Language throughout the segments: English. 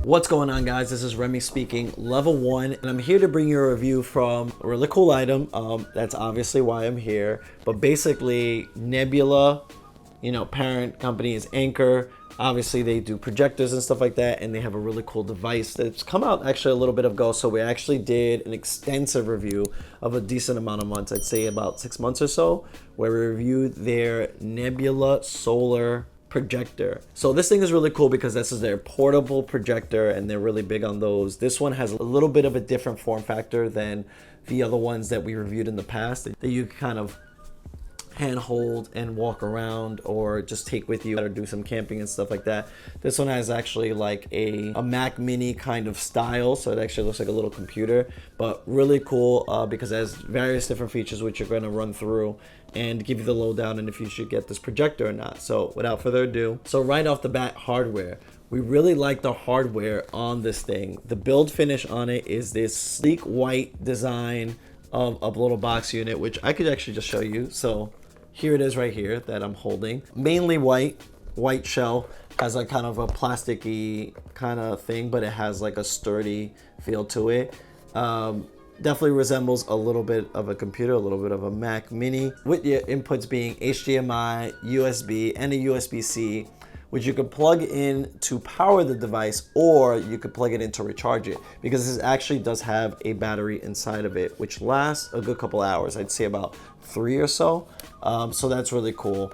What's going on, guys? This is Remy speaking, Level 1, and I'm here to bring you a review from a really cool item. That's obviously why I'm here, but basically Nebula, parent company is Anchor. Obviously they do projectors and stuff like that, and they have a really cool device that's come out actually a little bit ago. So we actually did an extensive review of a decent amount of months, I'd say about 6 months or so, where we reviewed their Nebula solar projector. So this thing is really cool because this is their portable projector, and they're really big on those. This one has a little bit of a different form factor than the other ones that we reviewed in the past, that you kind of handhold and walk around or just take with you or do some camping and stuff like that. This one has actually like a Mac Mini kind of style, so it actually looks like a little computer, but really cool because it has various different features which you're going to run through and give you the lowdown and if you should get this projector or not. So without further ado, so right off the bat, hardware. We really like the hardware on this thing. The build finish on it is this sleek white design of a little box unit, which I could actually just show you. So here it is right here that I'm holding. Mainly white shell, has like kind of a plasticky kind of thing, but it has like a sturdy feel to it. Definitely resembles a little bit of a computer, a little bit of a Mac Mini, with your inputs being HDMI, USB, and a USB-C, which you could plug in to power the device, or you could plug it in to recharge it, because this actually does have a battery inside of it, which lasts a good couple hours. I'd say about 3 or so. So that's really cool.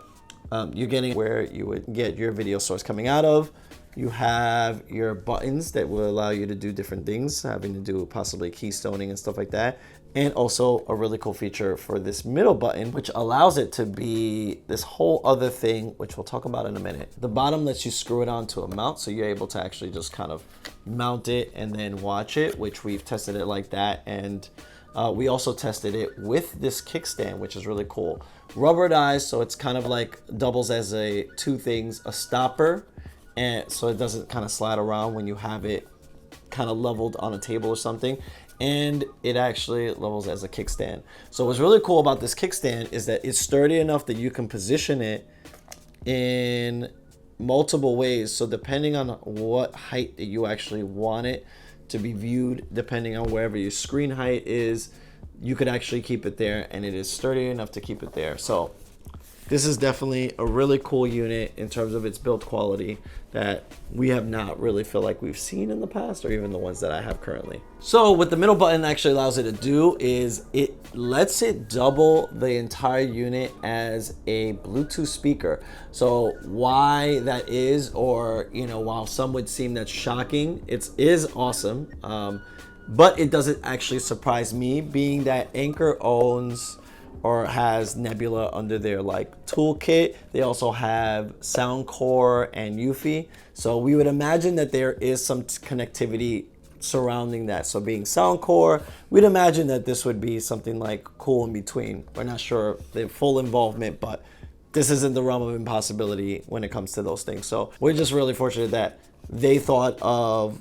You're getting where you would get your video source coming out of. You have your buttons that will allow you to do different things, having to do possibly keystoning and stuff like that. And also a really cool feature for this middle button, which allows it to be this whole other thing, which we'll talk about in a minute. The bottom lets you screw it onto a mount, so you're able to actually just kind of mount it and then watch it, which we've tested it like that. And we also tested it with this kickstand, which is really cool. Rubberized, so it's kind of like doubles as two things, a stopper, and so it doesn't kind of slide around when you have it kind of leveled on a table or something. And it actually levels as a kickstand. So what's really cool about this kickstand is that it's sturdy enough that you can position it in multiple ways. So depending on what height that you actually want it to be viewed, depending on wherever your screen height is, you could actually keep it there, and it is sturdy enough to keep it there. So this is definitely a really cool unit in terms of its build quality that we have not really feel like we've seen in the past, or even the ones that I have currently. So what the middle button actually allows it to do is it lets it double the entire unit as a Bluetooth speaker. So why that is, or while some would seem that's shocking, it is awesome. But it doesn't actually surprise me, being that Anchor owns or has Nebula under their toolkit. They also have Soundcore and Eufy. So we would imagine that there is some connectivity surrounding that. So being Soundcore, we'd imagine that this would be something like cool in between. We're not sure the full involvement, but this isn't the realm of impossibility when it comes to those things. So we're just really fortunate that they thought of,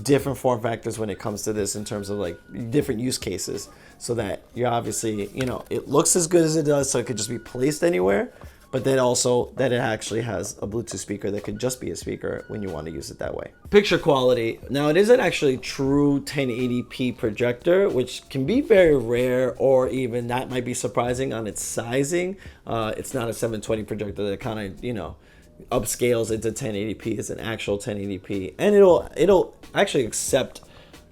different form factors when it comes to this in terms of different use cases, so that you're obviously, it looks as good as it does, so it could just be placed anywhere, but then also that it actually has a Bluetooth speaker that could just be a speaker when you want to use it that way. Picture quality. Now, it isn't actually true 1080p projector, which can be very rare, or even that might be surprising on its sizing. It's not a 720 projector that kind of, upscales into 1080p. It's an actual 1080p, and it'll actually accept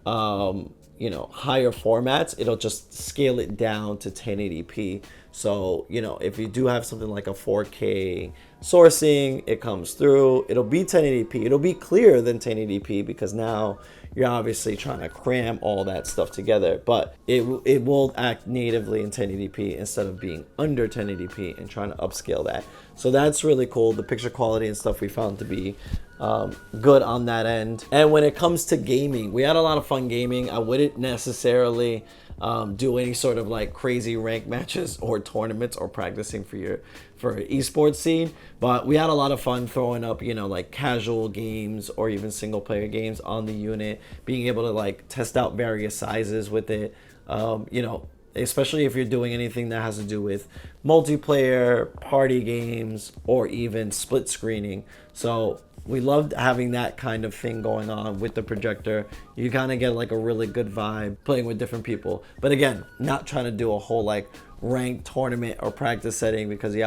higher formats. It'll just scale it down to 1080p. So if you do have something like a 4K sourcing, it comes through, it'll be 1080p. It'll be clearer than 1080p because now you're obviously trying to cram all that stuff together, but it will act natively in 1080p instead of being under 1080p and trying to upscale that. So that's really cool. The picture quality and stuff we found to be good on that end. And when it comes to gaming, we had a lot of fun gaming. I wouldn't necessarily do any sort of crazy rank matches or tournaments or practicing for esports scene, but we had a lot of fun throwing up casual games or even single player games on the unit, being able to test out various sizes with it, especially if you're doing anything that has to do with multiplayer, party games, or even split screening. So We loved having that kind of thing going on with the projector. You kind of get like a really good vibe playing with different people. But again, not trying to do a whole like ranked tournament or practice setting, because you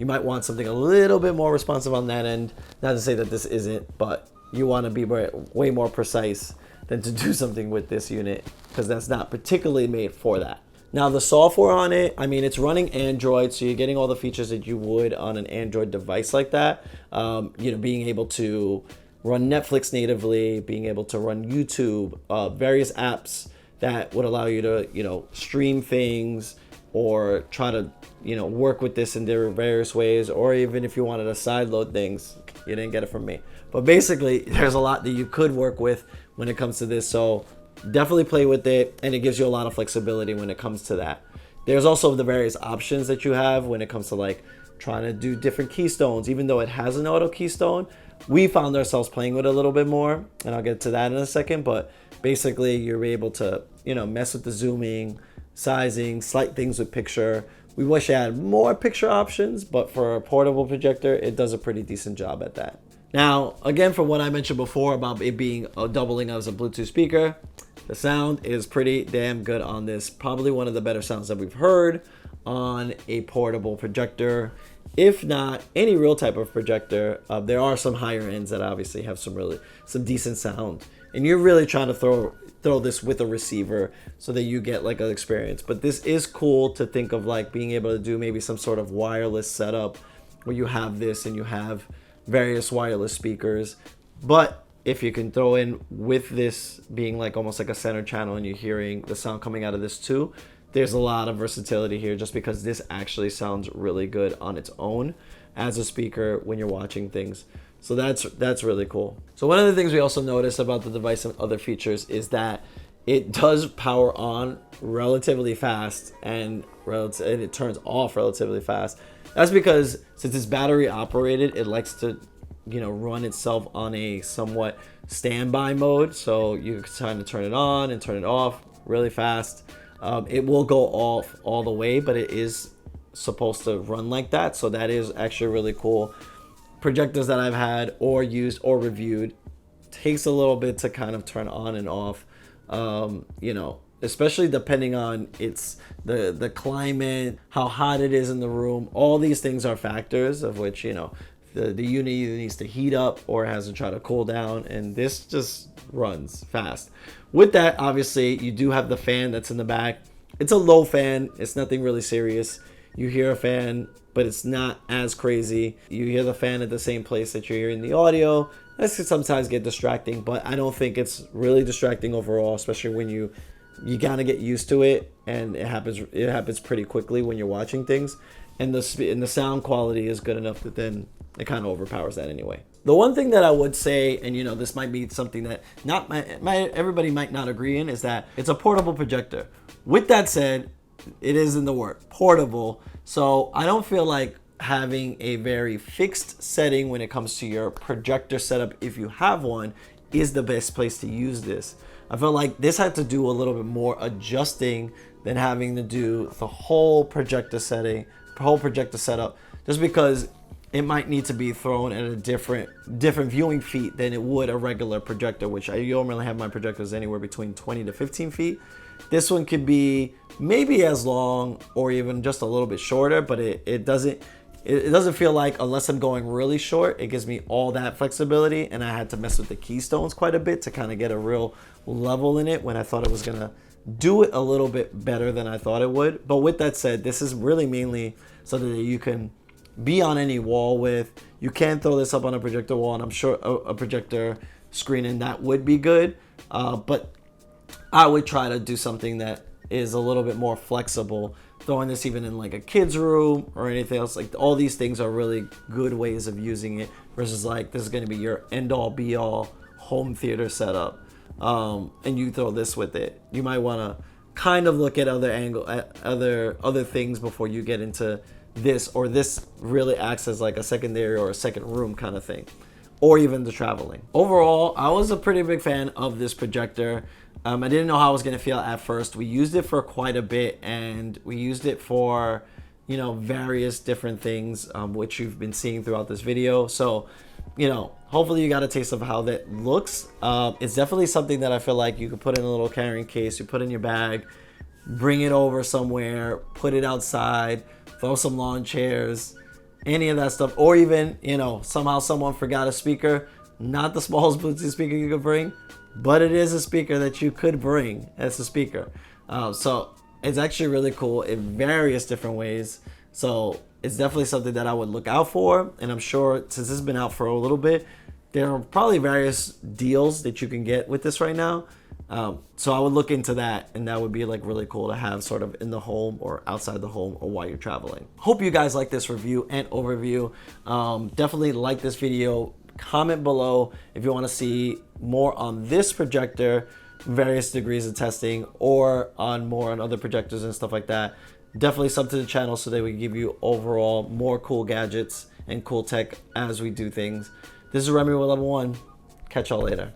might want something a little bit more responsive on that end. Not to say that this isn't, but you want to be way more precise than to do something with this unit, because that's not particularly made for that. Now the software on it, I mean, it's running Android, so you're getting all the features that you would on an Android device like that. Being able to run Netflix natively, being able to run YouTube, various apps that would allow you to, stream things or try to, work with this in various ways, or even if you wanted to sideload things, you didn't get it from me. But basically, there's a lot that you could work with when it comes to this. So definitely play with it, and it gives you a lot of flexibility when it comes to that. There's also the various options that you have when it comes to like trying to do different keystones. Even though it has an auto keystone, we found ourselves playing with it a little bit more, and I'll get to that in a second. But basically, you're able to mess with the zooming, sizing, slight things with picture. We wish it had more picture options, but for a portable projector, it does a pretty decent job at that. Now, again, from what I mentioned before about it being doubling as a Bluetooth speaker, the sound is pretty damn good on this. Probably one of the better sounds that we've heard on a portable projector, if not any real type of projector. There are some higher ends that obviously have some decent sound, and you're really trying to throw this with a receiver so that you get like an experience. But this is cool to think of like being able to do maybe some sort of wireless setup where you have this and you have various wireless speakers. But if you can throw in with this being like almost like a center channel and you're hearing the sound coming out of this too, there's a lot of versatility here, just because this actually sounds really good on its own as a speaker when you're watching things. So that's really cool. So one of the things we also noticed about the device and other features is that it does power on relatively fast and it turns off relatively fast. That's because since it's battery operated, it likes to run itself on a somewhat standby mode. So you can kind of turn it on and turn it off really fast. It will go off all the way, but it is supposed to run like that. So that is actually really cool. Projectors that I've had or used or reviewed takes a little bit to kind of turn on and off, especially depending on the climate, how hot it is in the room. All these things are factors of which, the unit either needs to heat up or has to try to cool down, and this just runs fast. With that, obviously, you do have the fan that's in the back. It's a low fan. It's nothing really serious. You hear a fan, but it's not as crazy. You hear the fan at the same place that you're hearing the audio. That can sometimes get distracting, but I don't think it's really distracting overall, especially when you gotta get used to it, and it happens pretty quickly when you're watching things. And the sound quality is good enough that then it kind of overpowers that anyway. The one thing that I would say, and this might be something that everybody might not agree in, is that it's a portable projector. With that said, it is in the word portable, so I don't feel like having a very fixed setting when it comes to your projector setup, if you have one, is the best place to use this. I felt like this had to do a little bit more adjusting than having to do the whole projector setup, just because it might need to be thrown at a different viewing feet than it would a regular projector, which I normally have my projectors anywhere between 20 to 15 feet. This one could be maybe as long or even just a little bit shorter, but it doesn't feel like, unless I'm going really short, it gives me all that flexibility. And I had to mess with the keystones quite a bit to kind of get a real level in it when I thought it was gonna do it a little bit better than I thought it would. But with that said, this is really mainly something that you can be on any wall with. You can throw this up on a projector wall, and I'm sure a projector screen and that would be good. But I would try to do something that is a little bit more flexible, throwing this even in like a kid's room or anything else. Like, all these things are really good ways of using it, versus like this is going to be your end all be all home theater setup, and you throw this with it. You might want to kind of look at other things before you get into this, or this really acts as like a secondary or a second room kind of thing, or even the traveling. Overall, I was a pretty big fan of this projector. I didn't know how I was going to feel at first. We used it for quite a bit, and we used it for, various different things, which you've been seeing throughout this video. So you know, hopefully you got a taste of how that looks. It's definitely something that I feel like you could put in a little carrying case, you put in your bag, bring it over somewhere, put it outside, throw some lawn chairs, any of that stuff. Or even, you know, somehow someone forgot a speaker, not the smallest Bluetooth speaker you could bring, but it is a speaker that you could bring as a speaker. So it's actually really cool in various different ways. So it's definitely something that I would look out for. And I'm sure since this has been out for a little bit, there are probably various deals that you can get with this right now. So I would look into that, and that would be like really cool to have sort of in the home or outside the home or while you're traveling. Hope you guys like this review and overview. Definitely like this video. Comment below if you want to see more on this projector, various degrees of testing, or on more on other projectors and stuff like that. Definitely sub to the channel so that we can give you overall more cool gadgets and cool tech as we do things. This is Remy with Level 1. Catch y'all later.